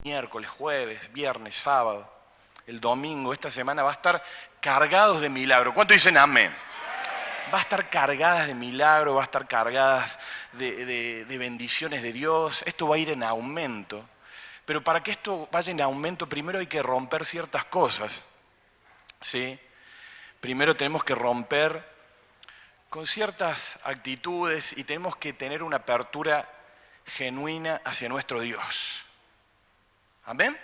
miércoles, jueves, viernes, sábado, el domingo, esta semana va a estar cargados de milagro. ¿Cuánto dicen amén? Va a estar cargadas de milagro, va a estar cargadas de bendiciones de Dios. Esto va a ir en aumento. Pero para que esto vaya en aumento, primero hay que romper ciertas cosas, ¿sí? Primero tenemos que romper con ciertas actitudes y tenemos que tener una apertura genuina hacia nuestro Dios. ¿Amén?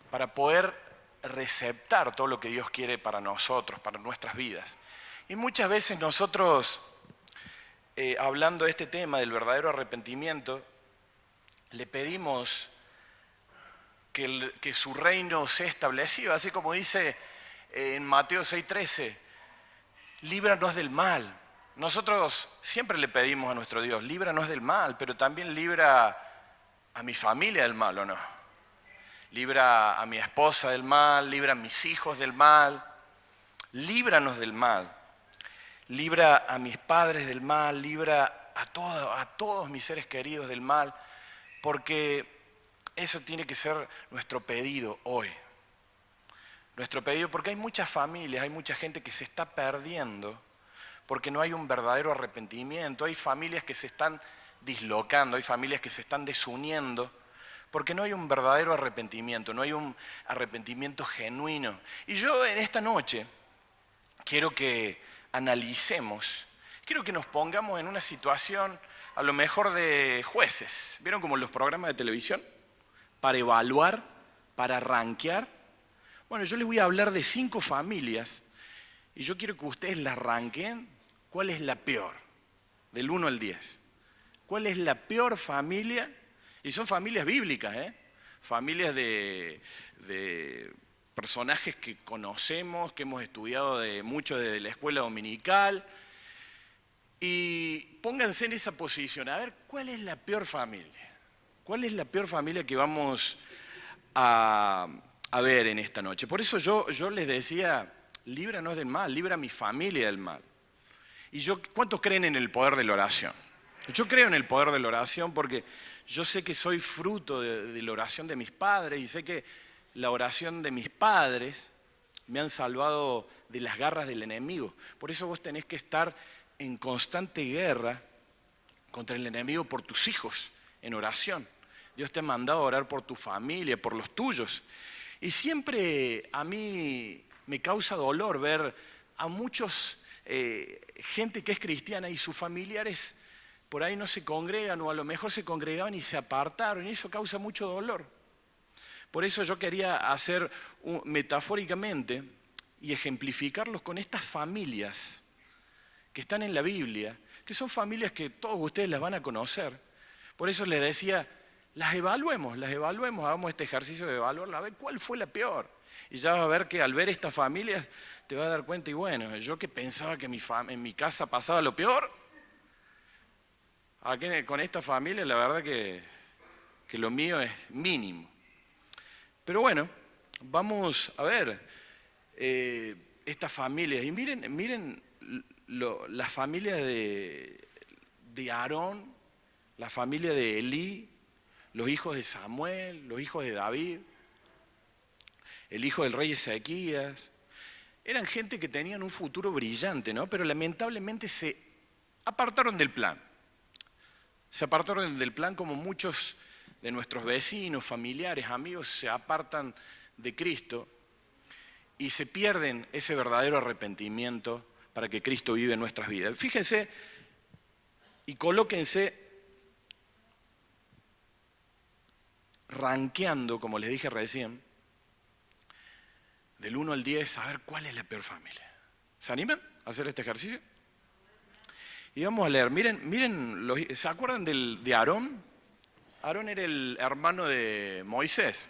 Para poder receptar todo lo que Dios quiere para nosotros, para nuestras vidas. Y muchas veces nosotros, hablando de este tema del verdadero arrepentimiento, le pedimos que su reino sea establecido, así como dice en Mateo 6:13, líbranos del mal. Nosotros siempre le pedimos a nuestro Dios, líbranos del mal, pero también libra a mi familia del mal, ¿o no? Libra a mi esposa del mal, libra a mis hijos del mal, líbranos del mal. Libra a mis padres del mal, libra a todos mis seres queridos del mal, porque eso tiene que ser nuestro pedido hoy. Nuestro pedido, porque hay muchas familias, hay mucha gente que se está perdiendo, porque no hay un verdadero arrepentimiento, hay familias que se están dislocando, hay familias que se están desuniendo, porque no hay un verdadero arrepentimiento, no hay un arrepentimiento genuino. Y yo en esta noche quiero que analicemos, quiero que nos pongamos en una situación a lo mejor de jueces. ¿Vieron como los programas de televisión? Para evaluar, para rankear. Bueno, yo les voy a hablar de 5 familias y yo quiero que ustedes las ranqueen. ¿Cuál es la peor? Del 1 al 10. ¿Cuál es la peor familia? Y son familias bíblicas, familias de personajes que conocemos, que hemos estudiado mucho desde la escuela dominical. Y pónganse en esa posición, a ver, ¿cuál es la peor familia? ¿Cuál es la peor familia que vamos a ver en esta noche? Por eso yo les decía, líbranos del mal, libra a mi familia del mal. Y ¿cuántos creen en el poder de la oración? Yo creo en el poder de la oración porque yo sé que soy fruto de la oración de mis padres y sé que la oración de mis padres me han salvado de las garras del enemigo. Por eso vos tenés que estar en constante guerra contra el enemigo por tus hijos, en oración. Dios te ha mandado a orar por tu familia, por los tuyos. Y siempre a mí me causa dolor ver a muchos gente que es cristiana y sus familiares por ahí no se congregan o a lo mejor se congregaban y se apartaron y eso causa mucho dolor. Por eso yo quería hacer metafóricamente y ejemplificarlos con estas familias que están en la Biblia, que son familias que todos ustedes las van a conocer. Por eso les decía, las evaluemos, hagamos este ejercicio de evaluarla, a ver cuál fue la peor. Y ya vas a ver que al ver estas familias te vas a dar cuenta, y bueno, yo que pensaba que en mi casa pasaba lo peor, aquí con esta familia la verdad que lo mío es mínimo. Pero bueno, vamos a ver estas familias. Y miren la familia de Aarón, la familia de Elí, los hijos de Samuel, los hijos de David, el hijo del rey Ezequías. Eran gente que tenían un futuro brillante, ¿no? Pero lamentablemente se apartaron del plan. Se apartaron del plan como muchos de nuestros vecinos, familiares, amigos se apartan de Cristo y se pierden ese verdadero arrepentimiento para que Cristo vive en nuestras vidas. Fíjense y colóquense rankeando, como les dije recién, del 1 al 10, a ver cuál es la peor familia. ¿Se animan a hacer este ejercicio? Y vamos a leer, miren, ¿se acuerdan de Aarón? Aarón era el hermano de Moisés.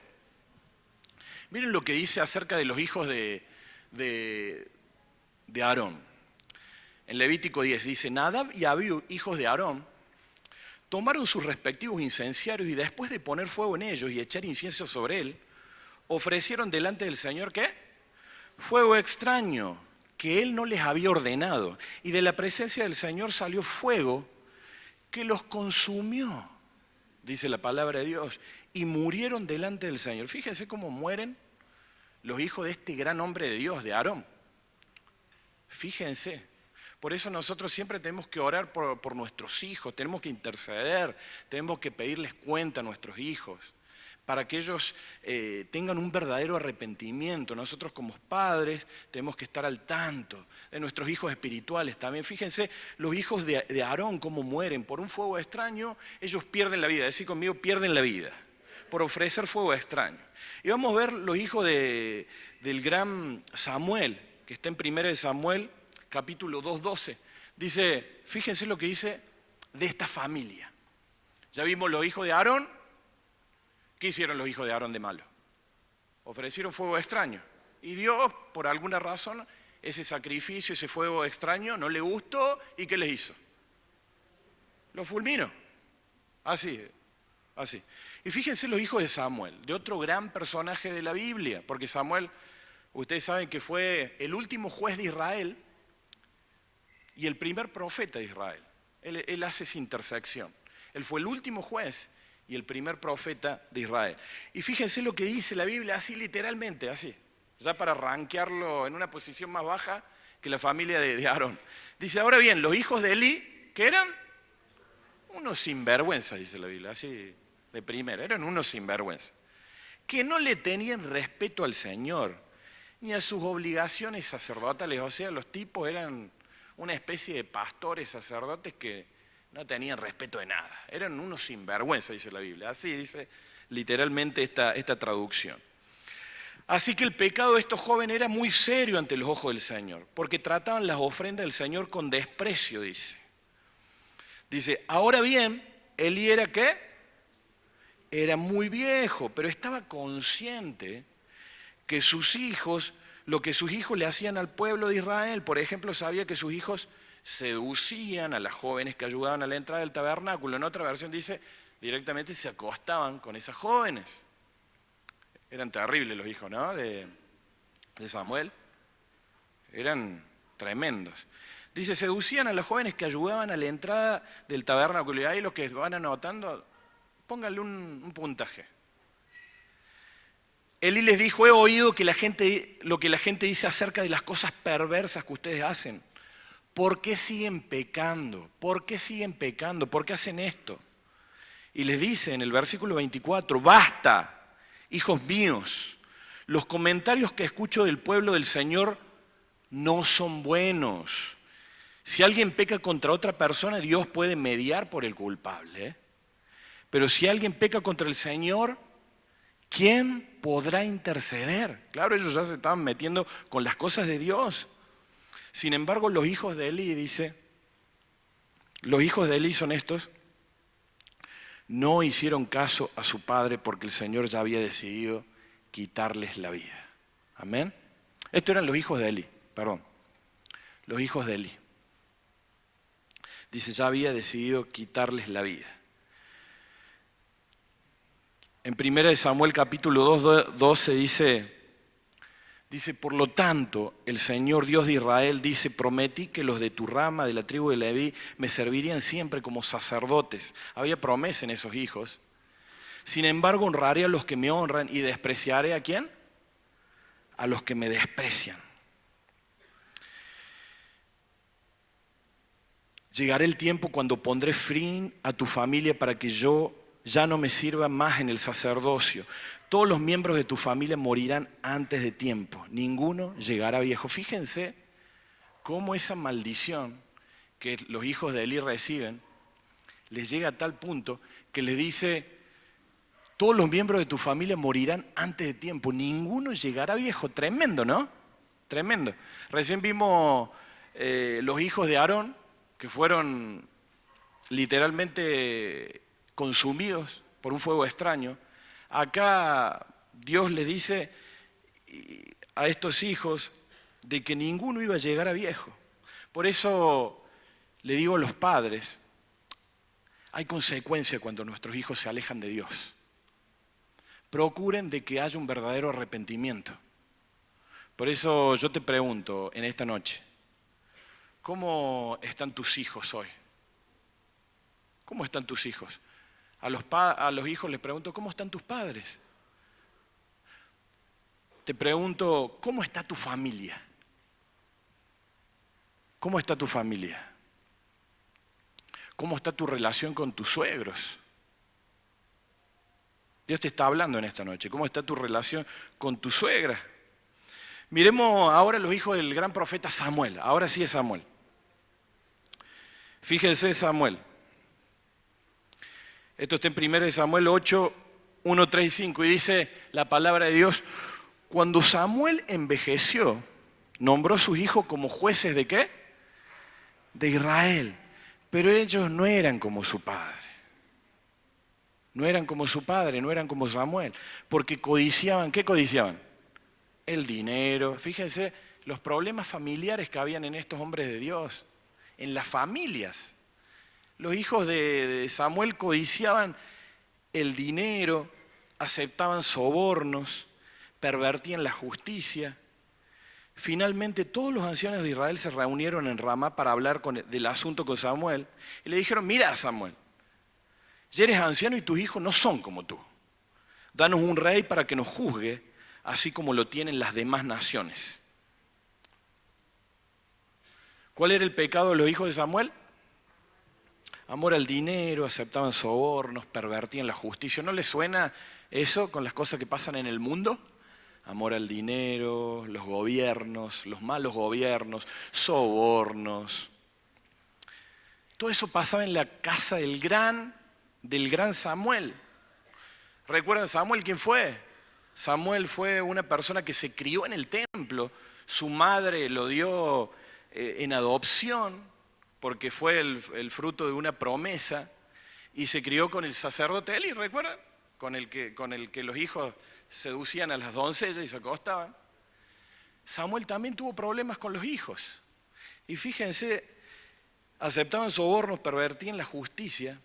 Miren lo que dice acerca de los hijos de Aarón. En Levítico 10 dice, Nadab y Abiú, hijos de Aarón, tomaron sus respectivos incenciarios y después de poner fuego en ellos y echar incienso sobre él, ofrecieron delante del Señor, ¿qué? Fuego extraño, que él no les había ordenado. Y de la presencia del Señor salió fuego que los consumió, dice la palabra de Dios, y murieron delante del Señor. Fíjense cómo mueren los hijos de este gran hombre de Dios, de Aarón. Fíjense. Por eso nosotros siempre tenemos que orar por nuestros hijos, tenemos que interceder, tenemos que pedirles cuenta a nuestros hijos, para que ellos tengan un verdadero arrepentimiento. Nosotros como padres tenemos que estar al tanto de nuestros hijos espirituales también. Fíjense, los hijos de Aarón cómo mueren por un fuego extraño, ellos pierden la vida. Decid conmigo, pierden la vida por ofrecer fuego extraño. Y vamos a ver los hijos del gran Samuel, que está en 1 Samuel, capítulo 2:12. Dice, fíjense lo que dice de esta familia. Ya vimos los hijos de Aarón. ¿Qué hicieron los hijos de Aarón de malo? Ofrecieron fuego extraño. Y Dios, por alguna razón, ese sacrificio, ese fuego extraño, no le gustó. ¿Y qué les hizo? Los fulminó. Así. Y fíjense los hijos de Samuel, de otro gran personaje de la Biblia, porque Samuel, ustedes saben que fue el último juez de Israel y el primer profeta de Israel. Él hace esa intersección. Él fue el último juez y el primer profeta de Israel. Y fíjense lo que dice la Biblia, así literalmente, así, ya para rankearlo en una posición más baja que la familia de Aarón. Dice, ahora bien, los hijos de Elí, ¿qué eran? Unos sinvergüenzas, dice la Biblia, así de primera, eran unos sinvergüenzas, que no le tenían respeto al Señor, ni a sus obligaciones sacerdotales. O sea, los tipos eran una especie de pastores sacerdotes que no tenían respeto de nada. Eran unos sinvergüenzas, dice la Biblia. Así dice literalmente esta traducción. Así que el pecado de estos jóvenes era muy serio ante los ojos del Señor, porque trataban las ofrendas del Señor con desprecio, dice. Dice, ahora bien, Elí era ¿qué? Era muy viejo, pero estaba consciente que sus hijos, lo que sus hijos le hacían al pueblo de Israel, por ejemplo, sabía que sus hijos seducían a las jóvenes que ayudaban a la entrada del tabernáculo. En otra versión dice, directamente se acostaban con esas jóvenes. Eran terribles los hijos, ¿no? De Samuel. Eran tremendos. Dice, seducían a las jóvenes que ayudaban a la entrada del tabernáculo. Y ahí los que van anotando, pónganle un puntaje. Elí les dijo, he oído que lo que la gente dice acerca de las cosas perversas que ustedes hacen. ¿Por qué siguen pecando? ¿Por qué siguen pecando? ¿Por qué hacen esto? Y les dice en el versículo 24, basta, hijos míos, los comentarios que escucho del pueblo del Señor no son buenos. Si alguien peca contra otra persona, Dios puede mediar por el culpable. Pero si alguien peca contra el Señor, ¿quién podrá interceder? Claro, ellos ya se estaban metiendo con las cosas de Dios. Sin embargo, los hijos de Elí, dice, los hijos de Elí son estos, no hicieron caso a su padre porque el Señor ya había decidido quitarles la vida. Amén. Estos eran los hijos de Elí, los hijos de Elí. Dice, ya había decidido quitarles la vida. En 1 Samuel capítulo 2:12 dice, por lo tanto, el Señor Dios de Israel dice, prometí que los de tu rama, de la tribu de Leví, me servirían siempre como sacerdotes. Había promesa en esos hijos. Sin embargo, honraré a los que me honran y despreciaré ¿a quién? A los que me desprecian. Llegará el tiempo cuando pondré fin a tu familia para que yo ya no me sirva más en el sacerdocio. Todos los miembros de tu familia morirán antes de tiempo. Ninguno llegará viejo. Fíjense cómo esa maldición que los hijos de Elí reciben les llega a tal punto que les dice, todos los miembros de tu familia morirán antes de tiempo. Ninguno llegará viejo. Tremendo, ¿no? Tremendo. Recién vimos los hijos de Aarón que fueron literalmente consumidos por un fuego extraño. Acá Dios le dice a estos hijos de que ninguno iba a llegar a viejo. Por eso le digo a los padres, hay consecuencia cuando nuestros hijos se alejan de Dios. Procuren de que haya un verdadero arrepentimiento. Por eso yo te pregunto en esta noche, ¿cómo están tus hijos hoy? ¿Cómo están tus hijos? A los hijos les pregunto, ¿cómo están tus padres? Te pregunto, ¿cómo está tu familia? ¿Cómo está tu familia? ¿Cómo está tu relación con tus suegros? Dios te está hablando en esta noche. ¿Cómo está tu relación con tu suegra? Miremos ahora los hijos del gran profeta Samuel. Ahora sí es Samuel. Fíjense Samuel. Esto está en 1 Samuel 8, 1, 3 y 5. Y dice la palabra de Dios, cuando Samuel envejeció, nombró a sus hijos como jueces ¿de qué? De Israel. Pero ellos no eran como su padre. No eran como su padre, no eran como Samuel. Porque codiciaban, ¿qué codiciaban? El dinero. Fíjense los problemas familiares que habían en estos hombres de Dios. En las familias. Los hijos de Samuel codiciaban el dinero, aceptaban sobornos, pervertían la justicia. Finalmente todos los ancianos de Israel se reunieron en Ramá para hablar del asunto con Samuel. Y le dijeron, mira Samuel, ya eres anciano y tus hijos no son como tú. Danos un rey para que nos juzgue, así como lo tienen las demás naciones. ¿Cuál era el pecado de los hijos de Samuel? Amor al dinero, aceptaban sobornos, pervertían la justicia. ¿No les suena eso con las cosas que pasan en el mundo? Amor al dinero, los gobiernos, los malos gobiernos, sobornos. Todo eso pasaba en la casa del gran Samuel. ¿Recuerdan Samuel quién fue? Samuel fue una persona que se crió en el templo. Su madre lo dio en adopción porque fue el fruto de una promesa y se crió con el sacerdote Eli, ¿recuerdan? Con el que los hijos seducían a las doncellas y se acostaban. Samuel también tuvo problemas con los hijos. Y fíjense, aceptaban sobornos, pervertían la justicia.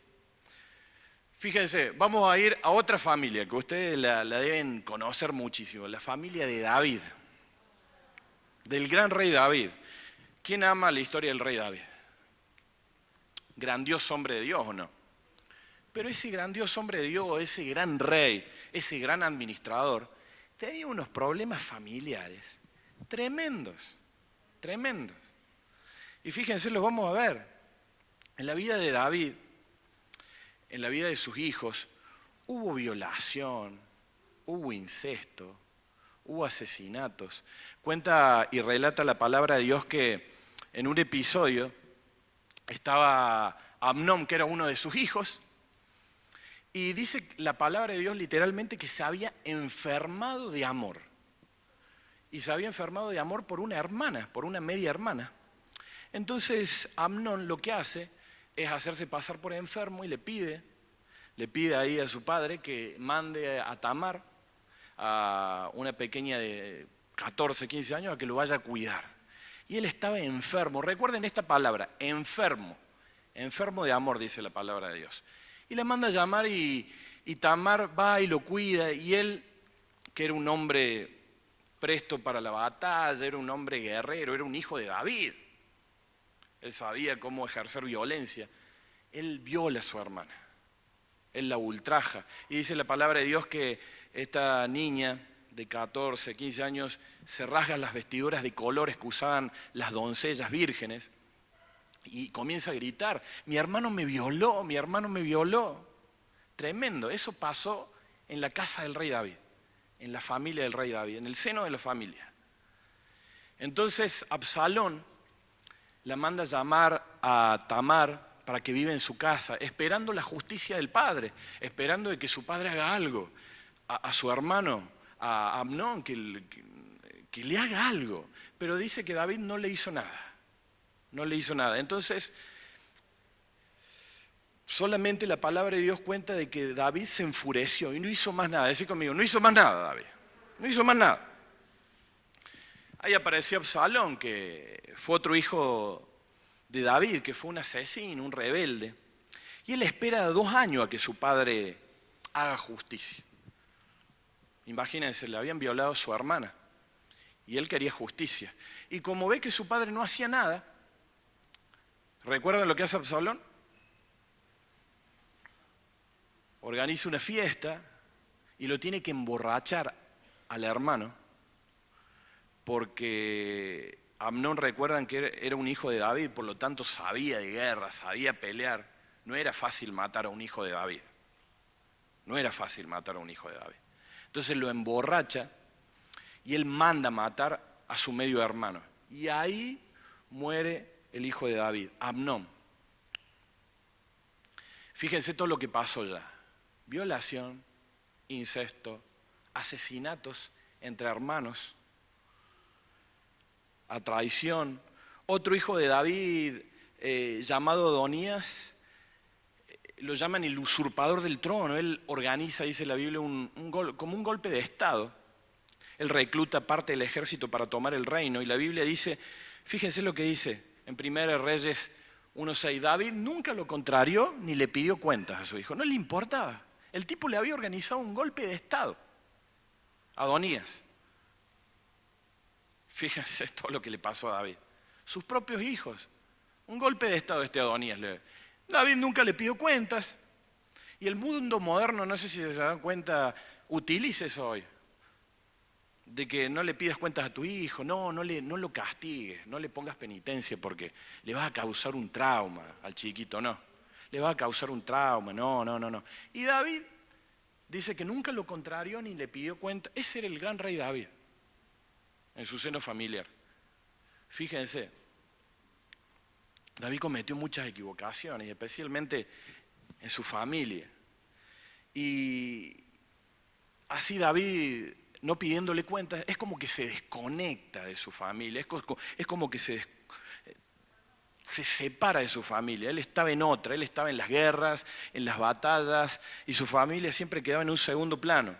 Fíjense, vamos a ir a otra familia que ustedes la deben conocer muchísimo, la familia de David, del gran rey David. ¿Quién ama la historia del rey David? Grandioso hombre de Dios, ¿o no? Pero ese grandioso hombre de Dios, ese gran rey, ese gran administrador, tenía unos problemas familiares tremendos, tremendos. Y fíjense, los vamos a ver. En la vida de David, en la vida de sus hijos, hubo violación, hubo incesto, hubo asesinatos. Cuenta y relata la palabra de Dios que en un episodio estaba Amnón, que era uno de sus hijos, y dice la palabra de Dios literalmente que se había enfermado de amor. Y se había enfermado de amor por una hermana, por una media hermana. Entonces Amnón lo que hace es hacerse pasar por enfermo y le pide ahí a su padre que mande a Tamar, a una pequeña de 14, 15 años, a que lo vaya a cuidar. Y él estaba enfermo. Recuerden esta palabra, enfermo. Enfermo de amor, dice la palabra de Dios. Y le manda a llamar y Tamar va y lo cuida. Y él, que era un hombre presto para la batalla, era un hombre guerrero, era un hijo de David. Él sabía cómo ejercer violencia. Él viola a su hermana. Él la ultraja. Y dice la palabra de Dios que esta niña de 14, 15 años se rasga las vestiduras de colores que usaban las doncellas vírgenes y comienza a gritar, mi hermano me violó, mi hermano me violó. Tremendo, eso pasó en la casa del rey David, en la familia del rey David, en el seno de la familia. Entonces Absalón la manda a llamar a Tamar para que viva en su casa, esperando la justicia del padre, esperando de que su padre haga algo a su hermano, a Amnón, que le haga algo. Pero dice que David no le hizo nada. No le hizo nada. Entonces, solamente la palabra de Dios cuenta de que David se enfureció y no hizo más nada. Decí conmigo, no hizo más nada David. No hizo más nada. Ahí apareció Absalón, que fue otro hijo de David, que fue un asesino, un rebelde. Y él espera 2 años a que su padre haga justicia. Imagínense, le habían violado a su hermana y él quería justicia. Y como ve que su padre no hacía nada, ¿recuerdan lo que hace Absalón? organiza una fiesta y lo tiene que emborrachar al hermano, porque Amnón, recuerdan que era un hijo de David, por lo tanto sabía de guerra, sabía pelear. No era fácil matar a un hijo de David. No era fácil matar a un hijo de David. Entonces lo emborracha y él manda matar a su medio hermano. Y ahí muere el hijo de David, Amnón. Fíjense todo lo que pasó ya. Violación, incesto, asesinatos entre hermanos, a traición. Otro hijo de David, llamado Adonías, lo llaman el usurpador del trono. Él organiza, dice la Biblia, como un golpe de Estado. Él recluta parte del ejército para tomar el reino. Y la Biblia dice, fíjense lo que dice en 1 Reyes 1:6, David nunca lo contrarió ni le pidió cuentas a su hijo. No le importaba. El tipo le había organizado un golpe de Estado. Adonías. Fíjense todo lo que le pasó a David. Sus propios hijos. Un golpe de Estado Adonías. David nunca le pidió cuentas. Y el mundo moderno, no sé si se dan cuenta, utiliza eso hoy. De que no le pidas cuentas a tu hijo, no lo castigues, no le pongas penitencia porque le vas a causar un trauma al chiquito, no. Le va a causar un trauma, no. Y David dice que nunca lo contrarió ni le pidió cuenta. Ese era el gran rey David en su seno familiar. Fíjense, David cometió muchas equivocaciones, especialmente en su familia. Y así David, no pidiéndole cuentas, es como que se desconecta de su familia, es como que se separa de su familia. Él estaba en otra, él estaba en las guerras, en las batallas, y su familia siempre quedaba en un segundo plano.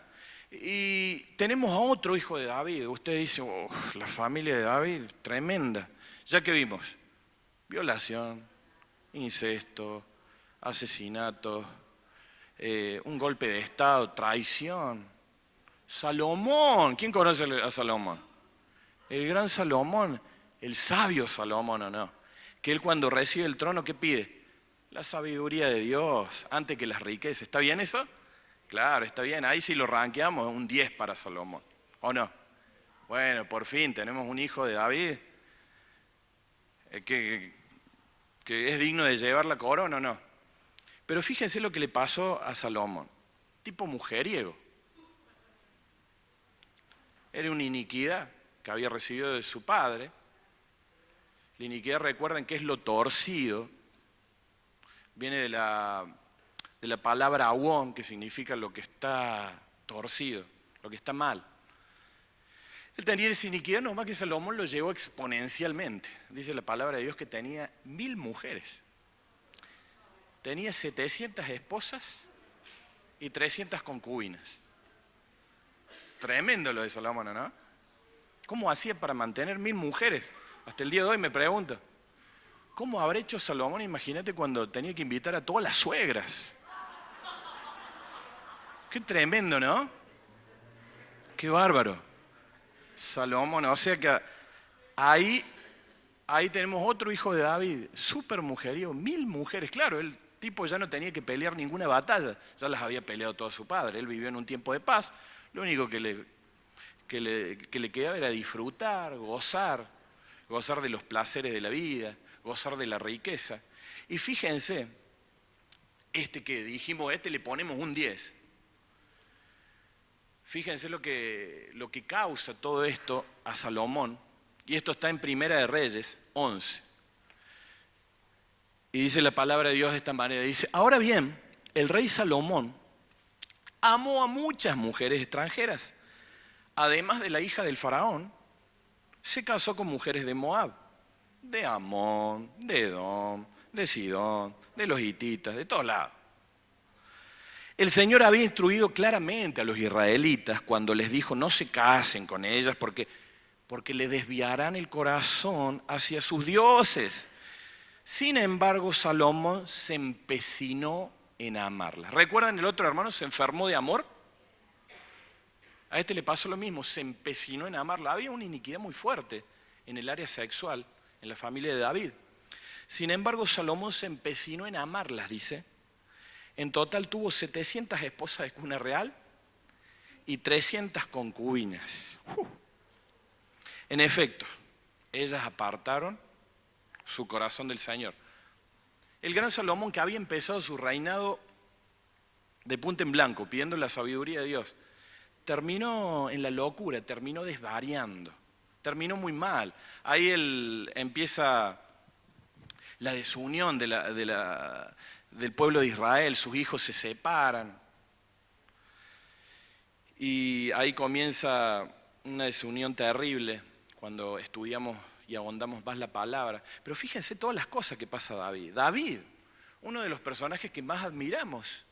Y tenemos a otro hijo de David. Usted dice, oh, la familia de David, tremenda. Ya que vimos, violación, incesto, asesinato, un golpe de Estado, traición. Salomón, ¿quién conoce a Salomón? El gran Salomón, el sabio Salomón, ¿o no? Que él cuando recibe el trono, ¿qué pide? La sabiduría de Dios, antes que las riquezas. ¿Está bien eso? Claro, está bien. Ahí sí lo rankeamos, un 10 para Salomón, ¿o no? Bueno, por fin tenemos un hijo de David que es digno de llevar la corona, ¿o no? Pero fíjense lo que le pasó a Salomón. Tipo mujeriego. Era una iniquidad que había recibido de su padre. La iniquidad, recuerden que es lo torcido. Viene de la palabra awón, que significa lo que está torcido, lo que está mal. Él tenía esa iniquidad, nomás que Salomón lo llevó exponencialmente. Dice la palabra de Dios que tenía 1000 mujeres. Tenía 700 esposas y 300 concubinas. Tremendo lo de Salomón, ¿no? ¿Cómo hacía para mantener 1000 mujeres? Hasta el día de hoy me pregunto, ¿cómo habrá hecho Salomón? Imagínate cuando tenía que invitar a todas las suegras. Qué tremendo, ¿no? Qué bárbaro. Salomón, o sea que ahí tenemos otro hijo de David, súper mujeriego, 1000 mujeres. Claro, el tipo ya no tenía que pelear ninguna batalla, ya las había peleado todo su padre. Él vivió en un tiempo de paz. Lo único que le quedaba era disfrutar, gozar de los placeres de la vida, gozar de la riqueza. Y fíjense, que dijimos, le ponemos un 10. Fíjense lo que causa todo esto a Salomón, y esto está en 1 Reyes 11. Y dice la palabra de Dios de esta manera, dice, ahora bien, el rey Salomón amó a muchas mujeres extranjeras. Además de la hija del faraón, se casó con mujeres de Moab, de Amón, de Edom, de Sidón, de los hititas, de todos lados. El Señor había instruido claramente a los israelitas cuando les dijo no se casen con ellas porque le desviarán el corazón hacia sus dioses. Sin embargo, Salomón se empecinó en amarlas. ¿Recuerdan el otro hermano se enfermó de amor? A le pasó lo mismo, se empecinó en amarla. Había una iniquidad muy fuerte en el área sexual, en la familia de David. Sin embargo, Salomón se empecinó en amarlas, dice. En total tuvo 700 esposas de cuna real y 300 concubinas. En efecto, ellas apartaron su corazón del Señor. El gran Salomón, que había empezado su reinado de punta en blanco, pidiendo la sabiduría de Dios, terminó en la locura, terminó desvariando, terminó muy mal. Ahí empieza la desunión del pueblo de Israel, sus hijos se separan. Y ahí comienza una desunión terrible cuando estudiamos y ahondamos más la palabra. Pero fíjense todas las cosas que pasa David. David, uno de los personajes que más admiramos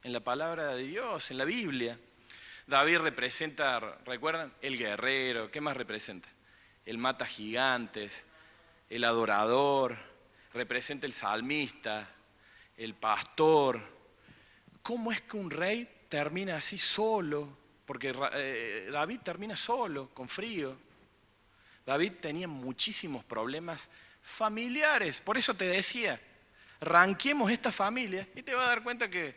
en la palabra de Dios, en la Biblia. David representa, ¿recuerdan? El guerrero. ¿Qué más representa? El mata gigantes, el adorador, representa el salmista, el pastor. ¿Cómo es que un rey termina así solo? Porque David termina solo, con frío. David tenía muchísimos problemas familiares. Por eso te decía, ranquemos esta familia y te vas a dar cuenta que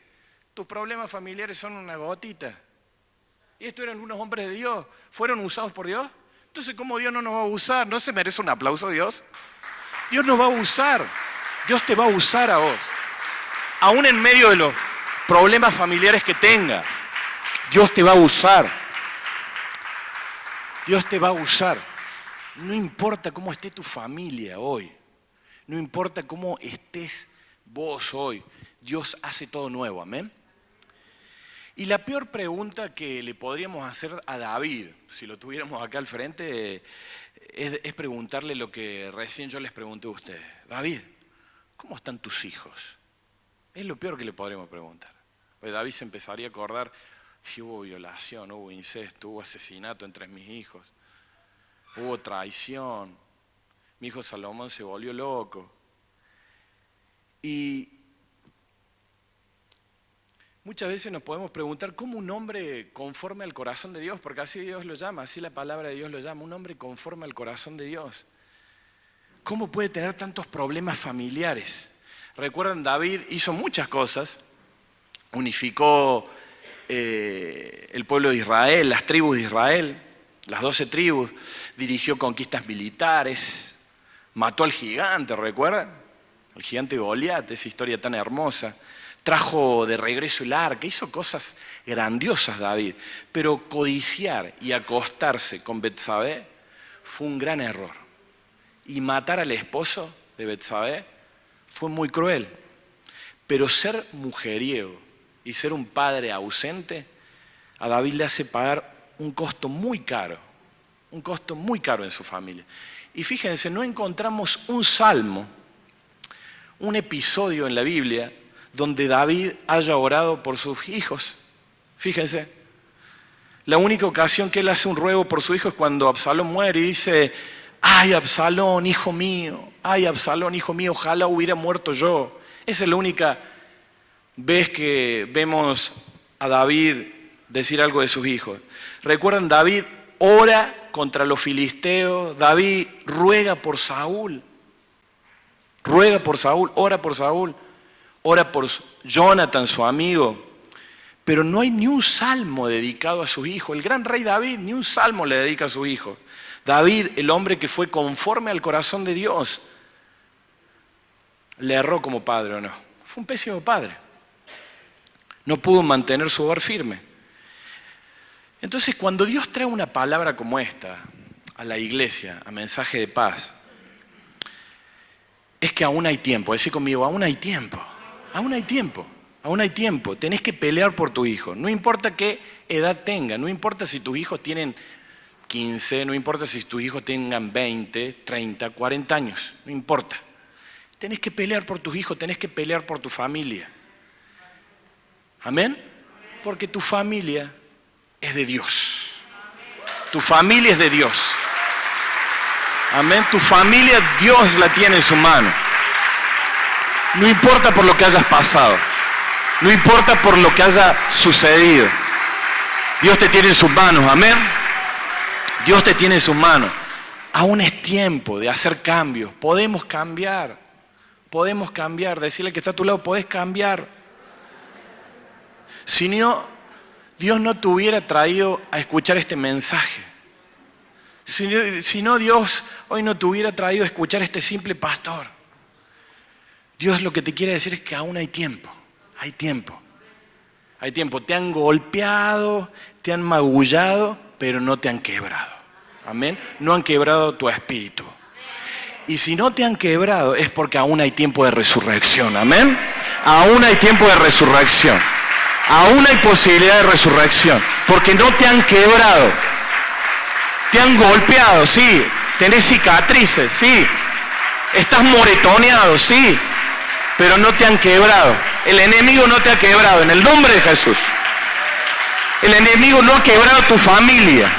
tus problemas familiares son una gotita. Y estos eran unos hombres de Dios. ¿Fueron usados por Dios? Entonces, ¿cómo Dios no nos va a usar? ¿No se merece un aplauso Dios? Dios nos va a usar. Dios te va a usar a vos. Aún en medio de los problemas familiares que tengas, Dios te va a usar. Dios te va a usar. No importa cómo esté tu familia hoy. No importa cómo estés vos hoy. Dios hace todo nuevo, amén. Y la peor pregunta que le podríamos hacer a David, si lo tuviéramos acá al frente, es preguntarle lo que recién yo les pregunté a ustedes. David, ¿cómo están tus hijos? Es lo peor que le podríamos preguntar. Pues David se empezaría a acordar, hubo violación, hubo incesto, hubo asesinato entre mis hijos, hubo traición, mi hijo Salomón se volvió loco. Y muchas veces nos podemos preguntar cómo un hombre conforme al corazón de Dios, porque así Dios lo llama, así la palabra de Dios lo llama, un hombre conforme al corazón de Dios. ¿Cómo puede tener tantos problemas familiares? Recuerdan, David hizo muchas cosas, unificó el pueblo de Israel, las tribus de Israel, las 12 tribus, dirigió conquistas militares, mató al gigante, ¿recuerdan? El gigante Goliat, esa historia tan hermosa. Trajo de regreso el arca, hizo cosas grandiosas David, pero codiciar y acostarse con Betsabé fue un gran error. Y matar al esposo de Betsabé fue muy cruel. Pero ser mujeriego y ser un padre ausente, a David le hace pagar un costo muy caro en su familia. Y fíjense, no encontramos un salmo, un episodio en la Biblia donde David haya orado por sus hijos. Fíjense, la única ocasión que él hace un ruego por su hijo es cuando Absalón muere y dice, ay Absalón, hijo mío, ojalá hubiera muerto yo. Esa es la única vez que vemos a David decir algo de sus hijos. ¿Recuerdan? David ora contra los filisteos, David ruega por Saúl, ora por Saúl, ora por Jonathan, su amigo, pero no hay ni un salmo dedicado a su hijo. El gran rey David ni un salmo le dedica a su hijo. David, el hombre que fue conforme al corazón de Dios, ¿le erró como padre o no? Fue un pésimo padre. No pudo mantener su hogar firme. Entonces, cuando Dios trae una palabra como esta a la iglesia, a mensaje de paz, es que aún hay tiempo. Decí conmigo, aún hay tiempo. Aún hay tiempo, aún hay tiempo. Tenés que pelear por tu hijo. No importa qué edad tenga, no importa si tus hijos tienen 15, no importa si tus hijos tengan 20, 30, 40 años, no importa. Tenés que pelear por tus hijos, tenés que pelear por tu familia. ¿Amén? Porque tu familia es de Dios. Tu familia es de Dios. Amén. Tu familia Dios la tiene en su mano. No importa por lo que hayas pasado. No importa por lo que haya sucedido. Dios te tiene en sus manos. Amén. Dios te tiene en sus manos. Aún es tiempo de hacer cambios. Podemos cambiar. Podemos cambiar. Decirle que está a tu lado, podés cambiar. Si no, Dios no te hubiera traído a escuchar este mensaje. Si no, Dios hoy no te hubiera traído a escuchar este simple pastor. Dios lo que te quiere decir es que aún hay tiempo. Hay tiempo. Hay tiempo. Te han golpeado, te han magullado, pero no te han quebrado. Amén. No han quebrado tu espíritu. Y si no te han quebrado es porque aún hay tiempo de resurrección. Amén. Aún hay tiempo de resurrección. Aún hay posibilidad de resurrección. Porque no te han quebrado. Te han golpeado, sí. Tenés cicatrices, sí. Estás moretoneado, sí. Pero no te han quebrado. El enemigo no te ha quebrado. En el nombre de Jesús. El enemigo no ha quebrado tu familia.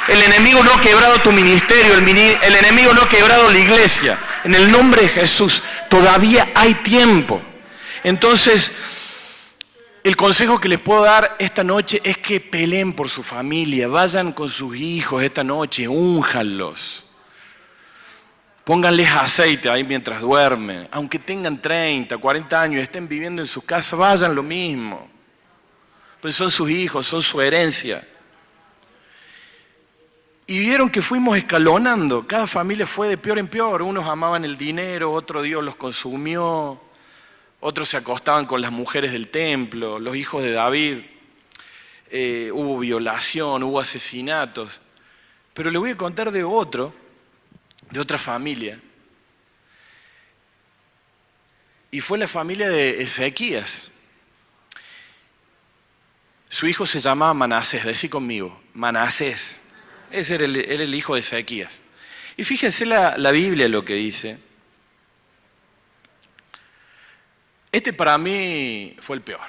El enemigo no ha quebrado tu ministerio. El enemigo no ha quebrado la iglesia. En el nombre de Jesús. Todavía hay tiempo. Entonces, el consejo que les puedo dar esta noche es que peleen por su familia. Vayan con sus hijos esta noche. Únjanlos. Pónganles aceite ahí mientras duermen. Aunque tengan 30, 40 años y estén viviendo en sus casas, vayan lo mismo. Pues son sus hijos, son su herencia. Y vieron que fuimos escalonando. Cada familia fue de peor en peor. Unos amaban el dinero, otro Dios los consumió. Otros se acostaban con las mujeres del templo. Los hijos de David. Hubo violación, hubo asesinatos. Pero le voy a contar de otra familia. Y fue la familia de Ezequías. Su hijo se llamaba Manasés, decí conmigo, Manasés. Ese era el hijo de Ezequías. Y fíjense la Biblia lo que dice. Este para mí fue el peor.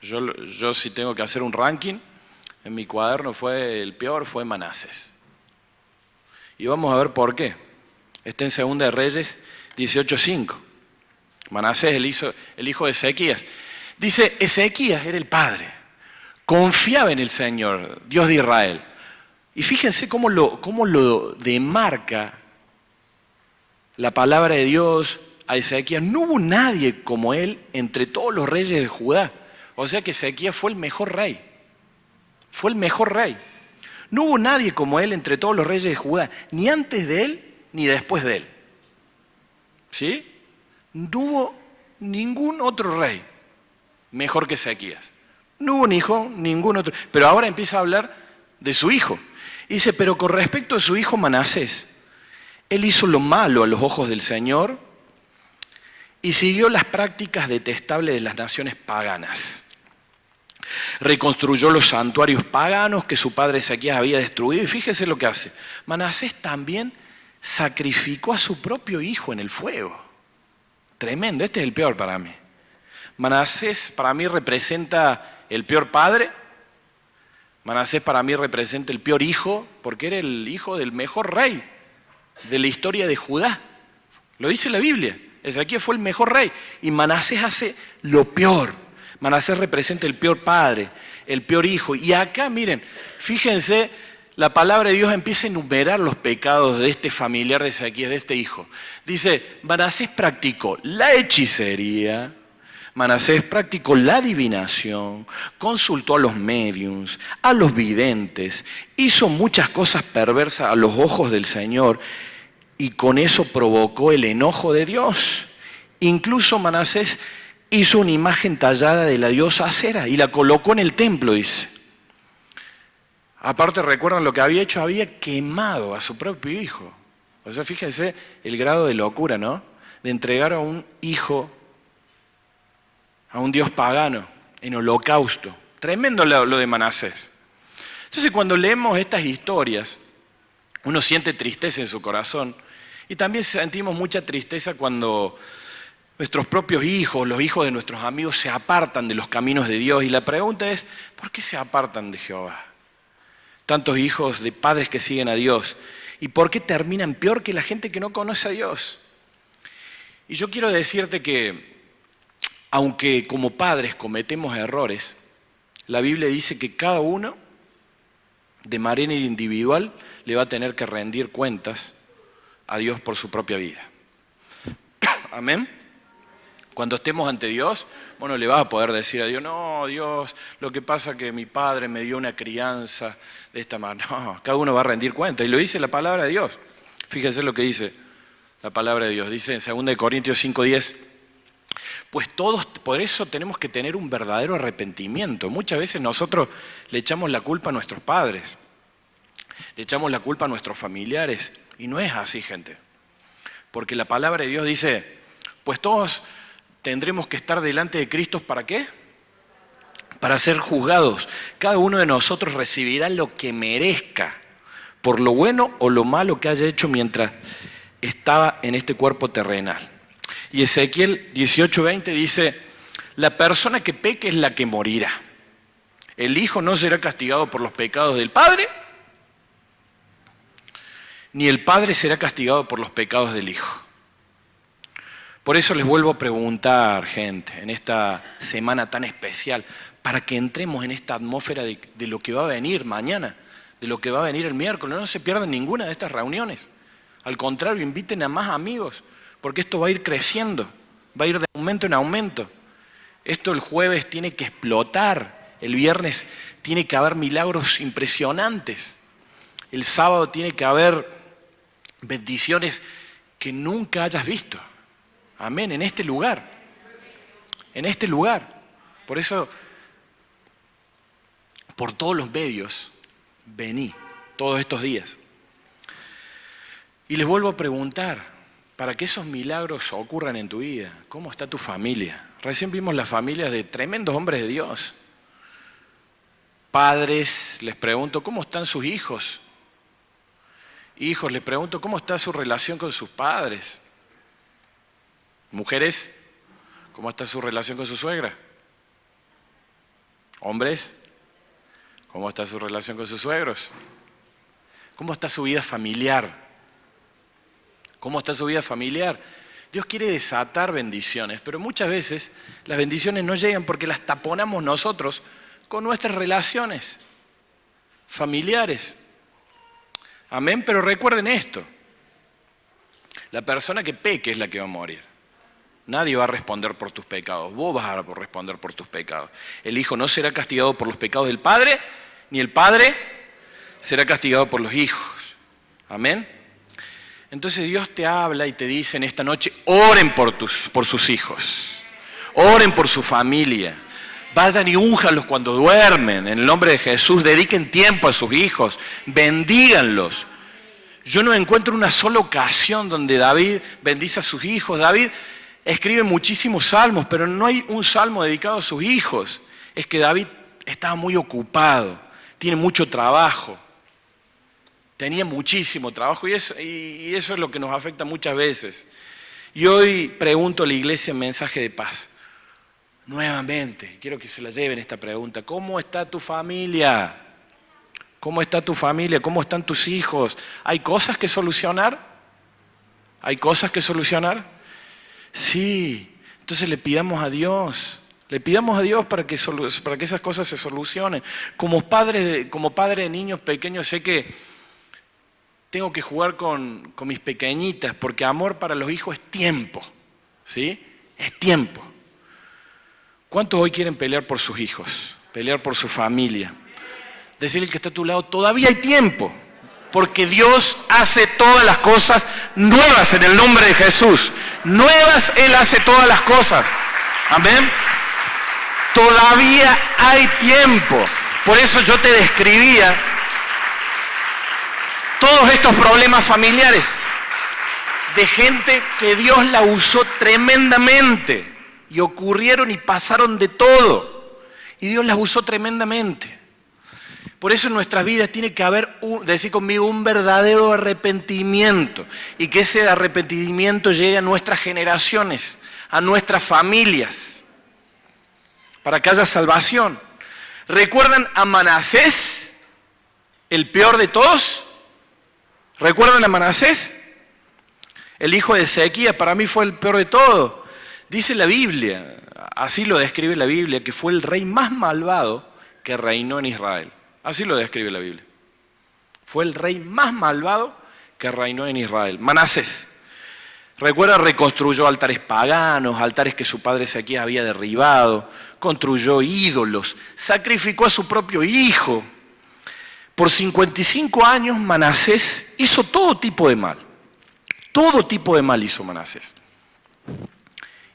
Yo si tengo que hacer un ranking, en mi cuaderno el peor fue Manasés. Y vamos a ver por qué. Está en Segunda de Reyes 18:5. Manasés, el hijo de Ezequías. Dice, Ezequías era el padre. Confiaba en el Señor, Dios de Israel. Y fíjense cómo lo demarca la palabra de Dios a Ezequías. No hubo nadie como él entre todos los reyes de Judá. O sea que Ezequías fue el mejor rey. Fue el mejor rey. No hubo nadie como él entre todos los reyes de Judá, ni antes de él, ni después de él. ¿Sí? No hubo ningún otro rey mejor que Ezequías. No hubo ningún otro. Pero ahora empieza a hablar de su hijo. Y dice, pero con respecto a su hijo Manasés, él hizo lo malo a los ojos del Señor y siguió las prácticas detestables de las naciones paganas. Reconstruyó los santuarios paganos que su padre Ezequías había destruido. Y fíjese lo que hace. Manasés también sacrificó a su propio hijo en el fuego. Tremendo, este es el peor para mí. Manasés para mí representa el peor padre. Manasés para mí representa el peor hijo, porque era el hijo del mejor rey de la historia de Judá. Lo dice la Biblia. Ezequías fue el mejor rey. Y Manasés hace lo peor. Manasés representa el peor padre, el peor hijo. Y acá, miren, fíjense, la palabra de Dios empieza a enumerar los pecados de este familiar de Ezequías, de este hijo. Dice, Manasés practicó la hechicería, Manasés practicó la adivinación, consultó a los médiums, a los videntes, hizo muchas cosas perversas a los ojos del Señor y con eso provocó el enojo de Dios. Incluso Manasés hizo una imagen tallada de la diosa Acera y la colocó en el templo, dice. Aparte, ¿recuerdan lo que había hecho? Había quemado a su propio hijo. O sea, fíjense el grado de locura, ¿no? De entregar a un hijo a un dios pagano en holocausto. Tremendo lo de Manasés. Entonces, cuando leemos estas historias, uno siente tristeza en su corazón y también sentimos mucha tristeza cuando nuestros propios hijos, los hijos de nuestros amigos se apartan de los caminos de Dios. Y la pregunta es, ¿por qué se apartan de Jehová? Tantos hijos de padres que siguen a Dios. ¿Y por qué terminan peor que la gente que no conoce a Dios? Y yo quiero decirte que, aunque como padres cometemos errores, la Biblia dice que cada uno, de manera individual, le va a tener que rendir cuentas a Dios por su propia vida. Amén. Cuando estemos ante Dios, bueno, le vas a poder decir a Dios, no, Dios, lo que pasa es que mi padre me dio una crianza de esta manera. No, cada uno va a rendir cuenta. Y lo dice la palabra de Dios. Fíjense lo que dice la palabra de Dios. Dice en 2 Corintios 5:10, pues todos, por eso tenemos que tener un verdadero arrepentimiento. Muchas veces nosotros le echamos la culpa a nuestros padres, le echamos la culpa a nuestros familiares. Y no es así, gente. Porque la palabra de Dios dice, pues todos tendremos que estar delante de Cristo, ¿para qué? Para ser juzgados. Cada uno de nosotros recibirá lo que merezca, por lo bueno o lo malo que haya hecho mientras estaba en este cuerpo terrenal. Y Ezequiel 18:20 dice, la persona que peque es la que morirá. El hijo no será castigado por los pecados del padre, ni el padre será castigado por los pecados del hijo. Por eso les vuelvo a preguntar, gente, en esta semana tan especial, para que entremos en esta atmósfera de lo que va a venir mañana, de lo que va a venir el miércoles. No se pierdan ninguna de estas reuniones. Al contrario, inviten a más amigos, porque esto va a ir creciendo, va a ir de aumento en aumento. Esto el jueves tiene que explotar, el viernes tiene que haber milagros impresionantes, el sábado tiene que haber bendiciones que nunca hayas visto. Amén, en este lugar. En este lugar. Por eso, por todos los medios, vení todos estos días. Y les vuelvo a preguntar, para que esos milagros ocurran en tu vida, ¿cómo está tu familia? Recién vimos las familias de tremendos hombres de Dios. Padres, les pregunto, ¿cómo están sus hijos? Hijos, les pregunto, ¿cómo está su relación con sus padres? Mujeres, ¿cómo está su relación con su suegra? Hombres, ¿cómo está su relación con sus suegros? ¿Cómo está su vida familiar? ¿Cómo está su vida familiar? Dios quiere desatar bendiciones, pero muchas veces las bendiciones no llegan porque las taponamos nosotros con nuestras relaciones familiares. Amén, pero recuerden esto. La persona que peque es la que va a morir. Nadie va a responder por tus pecados. Vos vas a responder por tus pecados. El hijo no será castigado por los pecados del padre, ni el padre será castigado por los hijos. Amén. Entonces Dios te habla y te dice en esta noche, oren por sus hijos. Oren por su familia. Vayan y únjanlos cuando duermen. En el nombre de Jesús, dediquen tiempo a sus hijos. Bendíganlos. Yo no encuentro una sola ocasión donde David bendice a sus hijos. David escribe muchísimos salmos, pero no hay un salmo dedicado a sus hijos. Es que David estaba muy ocupado, tiene mucho trabajo, tenía muchísimo trabajo y eso es lo que nos afecta muchas veces. Y hoy pregunto a la iglesia en mensaje de paz, nuevamente, quiero que se la lleven esta pregunta, ¿cómo está tu familia? ¿Cómo está tu familia? ¿Cómo están tus hijos? ¿Hay cosas que solucionar? ¿Hay cosas que solucionar? Sí, entonces le pidamos a Dios para que esas cosas se solucionen. Como padre de niños pequeños sé que tengo que jugar con mis pequeñitas, porque amor para los hijos es tiempo, ¿sí? Es tiempo. ¿Cuántos hoy quieren pelear por sus hijos? Pelear por su familia. Decirle que está a tu lado, todavía hay tiempo. Porque Dios hace todas las cosas nuevas en el nombre de Jesús. Nuevas Él hace todas las cosas. Amén. Todavía hay tiempo. Por eso yo te describía todos estos problemas familiares de gente que Dios la usó tremendamente y ocurrieron y pasaron de todo. Y Dios las usó tremendamente. Por eso en nuestras vidas tiene que haber, decir conmigo, un verdadero arrepentimiento. Y que ese arrepentimiento llegue a nuestras generaciones, a nuestras familias, para que haya salvación. ¿Recuerdan a Manasés, el peor de todos? ¿Recuerdan a Manasés? El hijo de Ezequías, para mí fue el peor de todos. Dice la Biblia, así lo describe la Biblia, que fue el rey más malvado que reinó en Israel. Así lo describe la Biblia. Fue el rey más malvado que reinó en Israel, Manasés. Recuerda, reconstruyó altares paganos, altares que su padre Ezequías había derribado, construyó ídolos, sacrificó a su propio hijo. Por 55 años Manasés hizo todo tipo de mal. Todo tipo de mal hizo Manasés.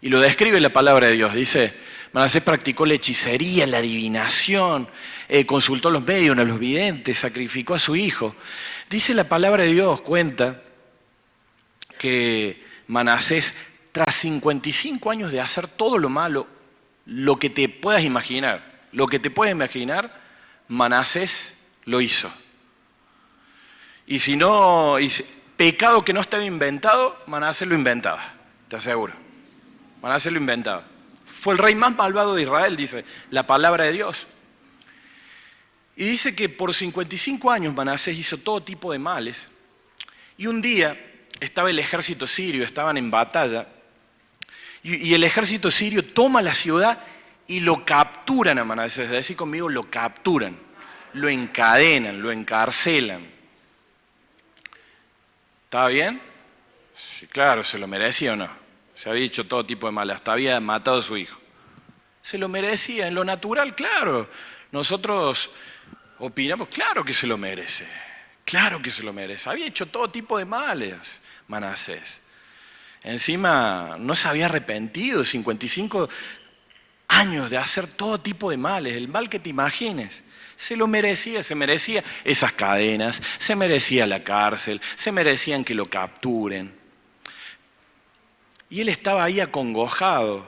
Y lo describe la palabra de Dios. Dice, Manasés practicó la hechicería, la adivinación, consultó a los médiunos, a los videntes, sacrificó a su hijo. Dice la palabra de Dios, cuenta que Manasés, tras 55 años de hacer todo lo malo, lo que te puedas imaginar, Manasés lo hizo. Y si no, pecado que no estaba inventado, Manasés lo inventaba, te aseguro. Manasés lo inventaba. Fue el rey más malvado de Israel, dice la palabra de Dios. Y dice que por 55 años Manasés hizo todo tipo de males. Y un día estaba el ejército sirio, estaban en batalla, y el ejército sirio toma la ciudad y lo capturan a Manasés. Decir conmigo, lo capturan, lo encadenan, lo encarcelan. ¿Estaba bien? Sí, claro, se lo merecía o no. Se había hecho todo tipo de mal, hasta había matado a su hijo. Se lo merecía, en lo natural, claro. Nosotros opinamos, claro que se lo merece. Claro que se lo merece. Había hecho todo tipo de males, Manasés. Encima no se había arrepentido, 55 años de hacer todo tipo de males, el mal que te imagines. Se lo merecía, se merecía esas cadenas, se merecía la cárcel, se merecían que lo capturen. Y él estaba ahí acongojado,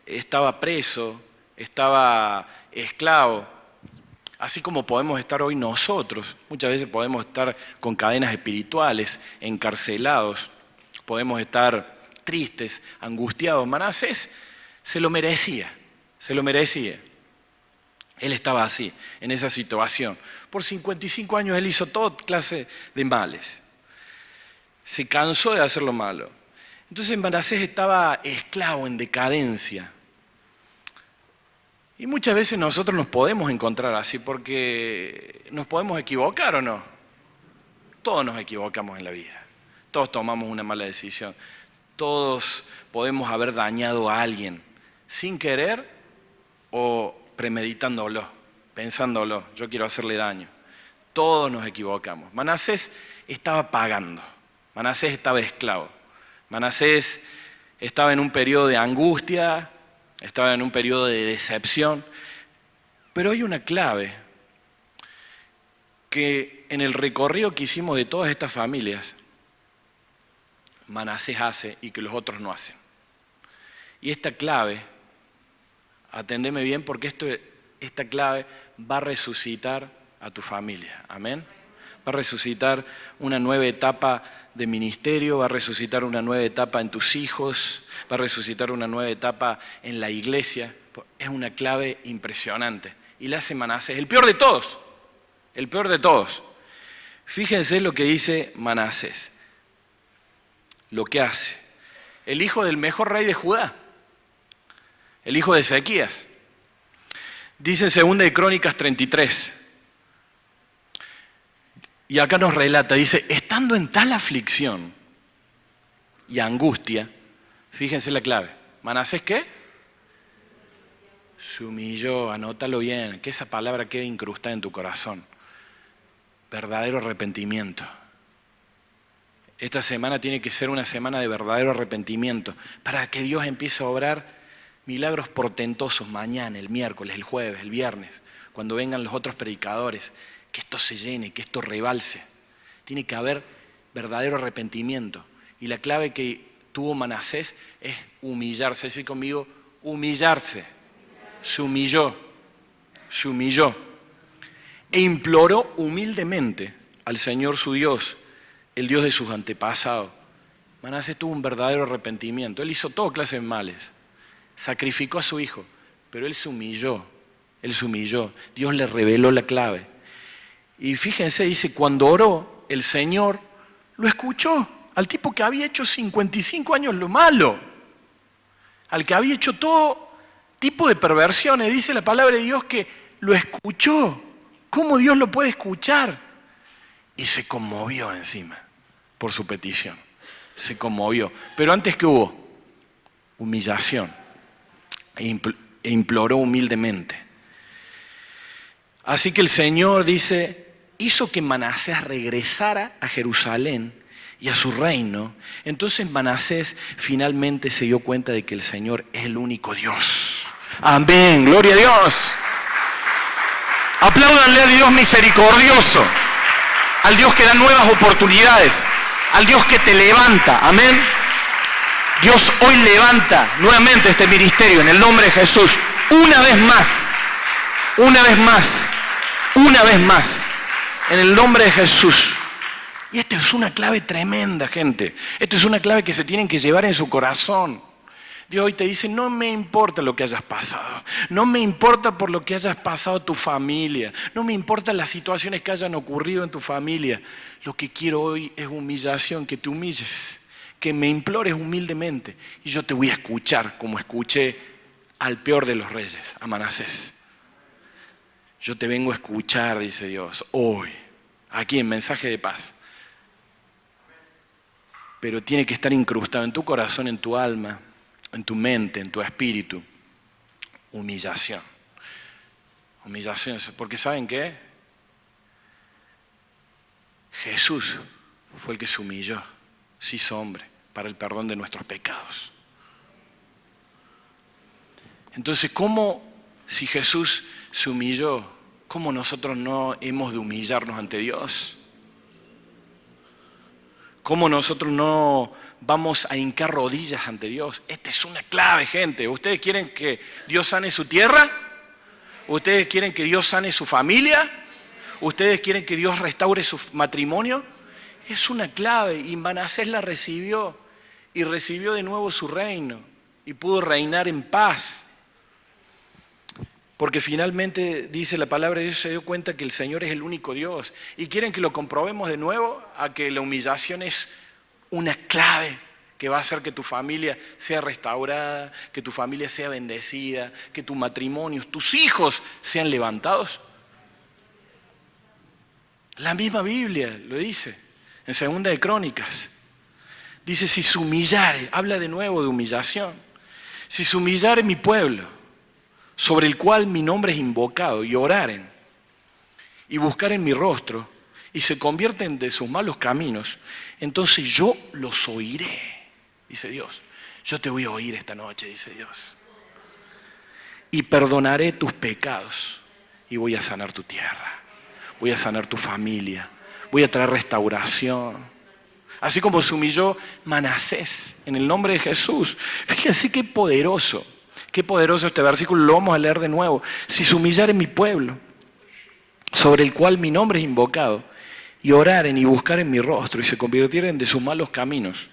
estaba preso, estaba esclavo. Así como podemos estar hoy nosotros, muchas veces podemos estar con cadenas espirituales, encarcelados, podemos estar tristes, angustiados. Manasés se lo merecía, se lo merecía. Él estaba así, en esa situación. Por 55 años él hizo toda clase de males. Se cansó de hacer lo malo. Entonces Manasés estaba esclavo, en decadencia. Y muchas veces nosotros nos podemos encontrar así porque nos podemos equivocar o no. Todos nos equivocamos en la vida. Todos tomamos una mala decisión. Todos podemos haber dañado a alguien sin querer o premeditándolo, pensándolo, yo quiero hacerle daño. Todos nos equivocamos. Manasés estaba pagando. Manasés estaba esclavo. Manasés estaba en un periodo de angustia, estaba en un periodo de decepción, pero hay una clave que en el recorrido que hicimos de todas estas familias, Manasés hace y que los otros no hacen. Y esta clave, atendeme bien porque esta clave va a resucitar a tu familia, amén. Va a resucitar una nueva etapa de ministerio, va a resucitar una nueva etapa en tus hijos, va a resucitar una nueva etapa en la iglesia. Es una clave impresionante. Y la hace Manasés, el peor de todos, el peor de todos. Fíjense lo que dice Manasés, lo que hace. El hijo del mejor rey de Judá, el hijo de Ezequías. Dice en 2 de Crónicas 33. Y acá nos relata, dice, estando en tal aflicción y angustia, fíjense la clave, ¿Manasés qué? Se humilló, anótalo bien, que esa palabra quede incrustada en tu corazón. Verdadero arrepentimiento. Esta semana tiene que ser una semana de verdadero arrepentimiento, para que Dios empiece a obrar milagros portentosos mañana, el miércoles, el jueves, el viernes, cuando vengan los otros predicadores. Que esto se llene, que esto rebalse. Tiene que haber verdadero arrepentimiento. Y la clave que tuvo Manasés es humillarse. Decir conmigo, humillarse. Se humilló. Se humilló. E imploró humildemente al Señor su Dios, el Dios de sus antepasados. Manasés tuvo un verdadero arrepentimiento. Él hizo toda clase de males. Sacrificó a su hijo. Pero él se humilló. Él se humilló. Dios le reveló la clave. Y fíjense, dice, cuando oró, el Señor lo escuchó. Al tipo que había hecho 55 años lo malo. Al que había hecho todo tipo de perversiones. Dice la palabra de Dios que lo escuchó. ¿Cómo Dios lo puede escuchar? Y se conmovió encima por su petición. se conmovió. Pero antes, ¿qué hubo? Humillación. E imploró humildemente. Así que el Señor dice, hizo que Manasés regresara a Jerusalén y a su reino. Entonces Manasés finalmente se dio cuenta de que el Señor es el único Dios. Amén, gloria a Dios. Apláudanle al Dios misericordioso, al Dios que da nuevas oportunidades, al Dios que te levanta. Amén. Dios hoy levanta nuevamente este ministerio en el nombre de Jesús. Una vez más, una vez más, una vez más, en el nombre de Jesús. Y esto es una clave tremenda, gente. Esto es una clave que se tienen que llevar en su corazón. Dios hoy te dice, no me importa lo que hayas pasado. No me importa por lo que hayas pasado tu familia. No me importan las situaciones que hayan ocurrido en tu familia. Lo que quiero hoy es humillación, que te humilles. Que me implores humildemente. Y yo te voy a escuchar como escuché al peor de los reyes, a Manasés. Yo te vengo a escuchar, dice Dios, hoy, aquí en Mensaje de Paz. Pero tiene que estar incrustado en tu corazón, en tu alma, en tu mente, en tu espíritu. Humillación. Humillación. Porque ¿saben qué? Jesús fue el que se humilló, se hizo hombre, para el perdón de nuestros pecados. Entonces, ¿cómo, si Jesús se humilló, cómo nosotros no hemos de humillarnos ante Dios? ¿Cómo nosotros no vamos a hincar rodillas ante Dios? Esta es una clave, gente. ¿Ustedes quieren que Dios sane su tierra? ¿Ustedes quieren que Dios sane su familia? ¿Ustedes quieren que Dios restaure su matrimonio? Es una clave y Manasés la recibió y recibió de nuevo su reino y pudo reinar en paz. Porque finalmente, dice la palabra de Dios, se dio cuenta que el Señor es el único Dios. ¿Y quieren que lo comprobemos de nuevo? A que la humillación es una clave que va a hacer que tu familia sea restaurada, que tu familia sea bendecida, que tu matrimonio, tus hijos sean levantados. La misma Biblia lo dice, en 2 de Crónicas. Dice, si se humillare, habla de nuevo de humillación. Si se humillare mi pueblo, sobre el cual mi nombre es invocado, y oraren, y buscaren mi rostro, y se convierten de sus malos caminos, entonces yo los oiré, dice Dios. Yo te voy a oír esta noche, dice Dios. Y perdonaré tus pecados, y voy a sanar tu tierra, voy a sanar tu familia, voy a traer restauración. Así como se humilló Manasés, en el nombre de Jesús. Fíjense qué poderoso. Qué poderoso este versículo, lo vamos a leer de nuevo. Si se humillare mi pueblo, sobre el cual mi nombre es invocado, y oraren y buscaren mi rostro, y se convirtieren de sus malos caminos,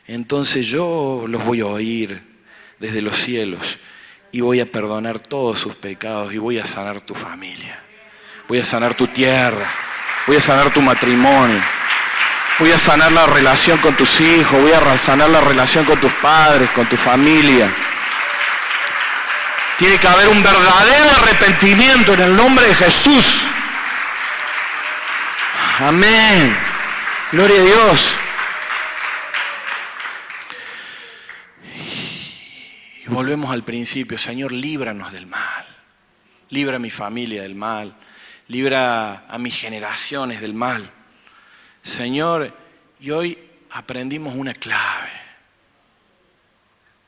entonces yo los voy a oír desde los cielos, y voy a perdonar todos sus pecados, y voy a sanar tu familia, voy a sanar tu tierra, voy a sanar tu matrimonio, voy a sanar la relación con tus hijos, voy a sanar la relación con tus padres, con tu familia. Tiene que haber un verdadero arrepentimiento en el nombre de Jesús. Amén. Gloria a Dios. Y volvemos al principio. Señor, líbranos del mal. Libra a mi familia del mal. Libra a mis generaciones del mal. Señor, y hoy aprendimos una clave.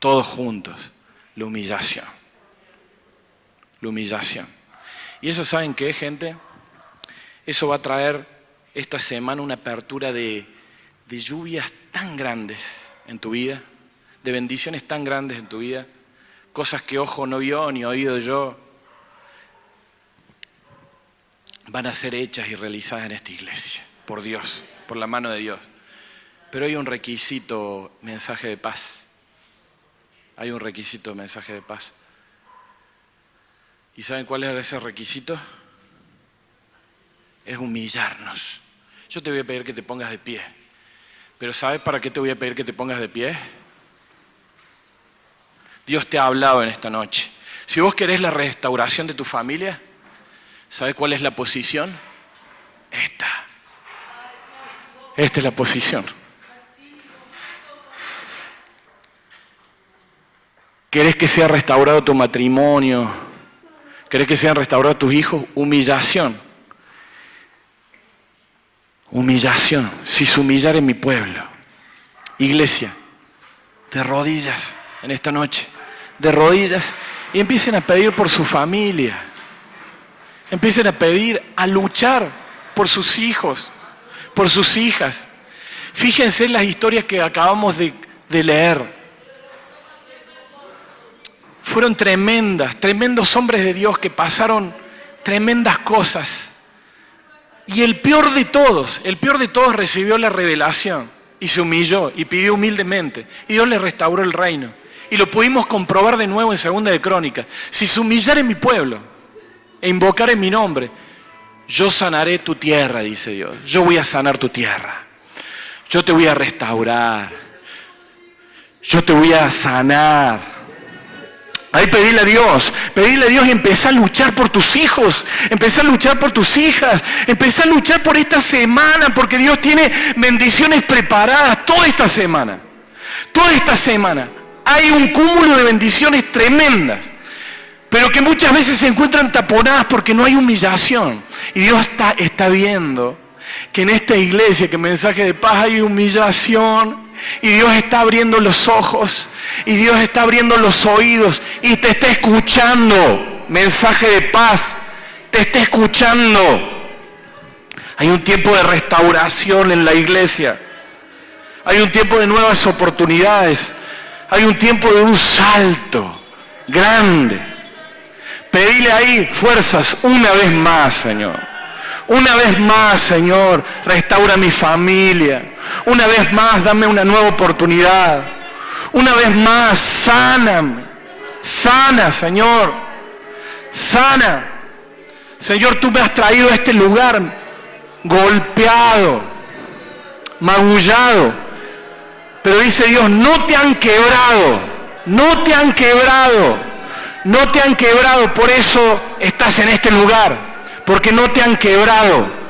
Todos juntos. La humillación. La humillación. Y eso, ¿saben qué, gente? Eso va a traer esta semana una apertura de lluvias tan grandes en tu vida, de bendiciones tan grandes en tu vida, cosas que ojo no vio ni oído yo, van a ser hechas y realizadas en esta iglesia, por Dios, por la mano de Dios. Pero hay un requisito, mensaje de paz. Hay un requisito, mensaje de paz. ¿Y saben cuál es ese requisito? Es humillarnos. Yo te voy a pedir que te pongas de pie. Pero ¿sabes para qué te voy a pedir que te pongas de pie? Dios te ha hablado en esta noche. Si vos querés la restauración de tu familia, ¿sabes cuál es la posición? Esta. Esta es la posición. ¿Querés que sea restaurado tu matrimonio? ¿Querés que sean restaurados tus hijos? Humillación. Humillación. Si se humillare mi pueblo. Iglesia, de rodillas en esta noche. De rodillas. Y empiecen a pedir por su familia. Empiecen a pedir, a luchar por sus hijos, por sus hijas. Fíjense en las historias que acabamos de leer. Fueron tremendos hombres de Dios que pasaron tremendas cosas. Y el peor de todos recibió la revelación y se humilló y pidió humildemente. Y Dios le restauró el reino. Y lo pudimos comprobar de nuevo en 2 de Crónicas. Si se humillare mi pueblo e invocare mi nombre, yo sanaré tu tierra, dice Dios. Yo voy a sanar tu tierra. Yo te voy a restaurar. Yo te voy a sanar. Ahí pedirle a Dios y empezar a luchar por tus hijos, empezar a luchar por tus hijas, empezar a luchar por esta semana, porque Dios tiene bendiciones preparadas toda esta semana. Toda esta semana hay un cúmulo de bendiciones tremendas, pero que muchas veces se encuentran taponadas porque no hay humillación. Y Dios está viendo que en esta iglesia, que en Mensaje de Paz, hay humillación. Y Dios está abriendo los ojos, y Dios está abriendo los oídos, y te está escuchando. Mensaje de Paz, te está escuchando. Hay un tiempo de restauración en la iglesia. Hay un tiempo de nuevas oportunidades. Hay un tiempo de un salto grande. Pedile ahí fuerzas una vez más, Señor. Una vez más, Señor, restaura mi familia. Una vez más, dame una nueva oportunidad. Una vez más, sáname. Sana, Señor. Sana. Señor, tú me has traído a este lugar golpeado, magullado. Pero dice Dios, no te han quebrado. No te han quebrado. No te han quebrado. Por eso estás en este lugar. Porque no te han quebrado.